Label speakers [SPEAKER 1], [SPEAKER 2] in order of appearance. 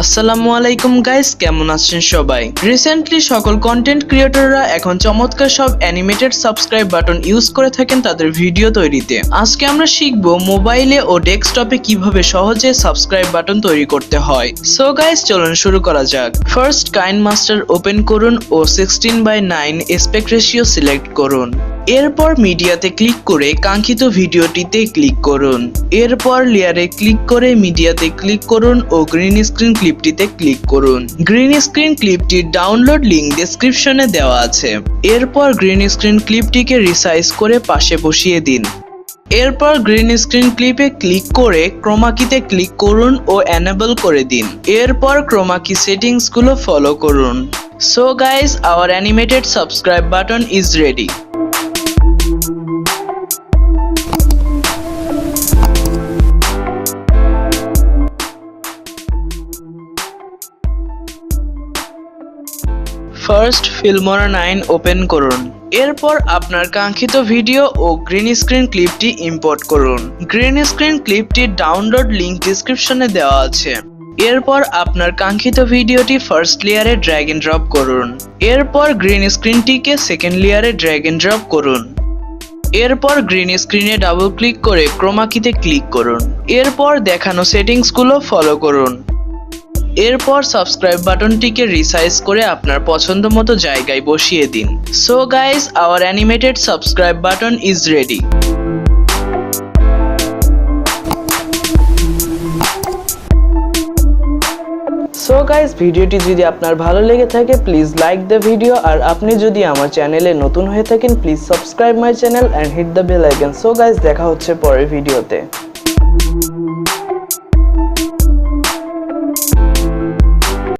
[SPEAKER 1] আসসালামু আলাইকুম গাইস, কেমন আছেন সবাই? রিসেন্টলি সকল কন্টেন্ট ক্রিয়েটররা এখন চমৎকার সব অ্যানিমেটেড সাবস্ক্রাইব বাটন ইউজ করে থাকেন তাদের ভিডিও তৈরিতে। আজকে আমরা শিখবো মোবাইলে ও ডেস্কটপে কিভাবে সহজে সাবস্ক্রাইব বাটন তৈরি করতে হয়। সো গাইস, চলুন শুরু করা যাক। ফার্স্ট কাইনমাস্টার ওপেন করুন ও 16:9 অ্যাসপেক্ট রেশিও সিলেক্ট করুন। এরপর মিডিয়াতে ক্লিক করে কাঙ্ক্ষিত ভিডিওটিতে ক্লিক করুন। এরপর লেয়ারে ক্লিক করে মিডিয়াতে ক্লিক করুন ও গ্রিন স্ক্রিন ক্লিপটিতে ক্লিক করুন। গ্রিন স্ক্রিন ক্লিপটির ডাউনলোড লিংক ডেসক্রিপশনে দেওয়া আছে। এরপর গ্রিন স্ক্রিন ক্লিপটিকে রিসাইজ করে পাশে বসিয়ে দিন। এরপর গ্রিন স্ক্রিন ক্লিপে ক্লিক করে ক্রোমা কিতে ক্লিক করুন ও এনেবল করে দিন। এরপর ক্রোমা কি সেটিংস গুলো ফলো করুন। So guys, our animated subscribe button is ready. First Filmora 9 open করুন। এরপর আপনার কাঙ্ক্ষিত ভিডিও ও গ্রিন স্ক্রিন ক্লিপটি ইম্পোর্ট করুন। গ্রিন স্ক্রিন ক্লিপটির ডাউনলোড লিংক ডেসক্রিপশনে দেওয়া আছে। এরপর আপনার কাঙ্ক্ষিত ভিডিওটি ফার্স্ট লেয়ারে ড্র্যাগ এন্ড ড্রপ করুন। এরপর গ্রিন স্ক্রিনটিকে সেকেন্ড লেয়ারে ড্র্যাগ এন্ড ড্রপ করুন। এরপর গ্রিন স্ক্রিনে ডাবল ক্লিক করে ক্রোমা কিতে ক্লিক করুন। এরপর দেখানো সেটিংসগুলো ফলো করুন। এরপর সাবস্ক্রাইব বাটনটিকে রিসাইজ করে আপনার পছন্দ মতো জায়গায় বসিয়ে দিন। So guys, our animated subscribe button is ready. So guys, ভিডিওটি যদি আপনার ভালো লেগে থাকে প্লিজ লাইক দ্য ভিডিও, আর আপনি যদি আমার চ্যানেলে নতুন হয়ে থাকেন please subscribe my channel and hit the bell icon. So guys, দেখা হচ্ছে পরের ভিডিওতে।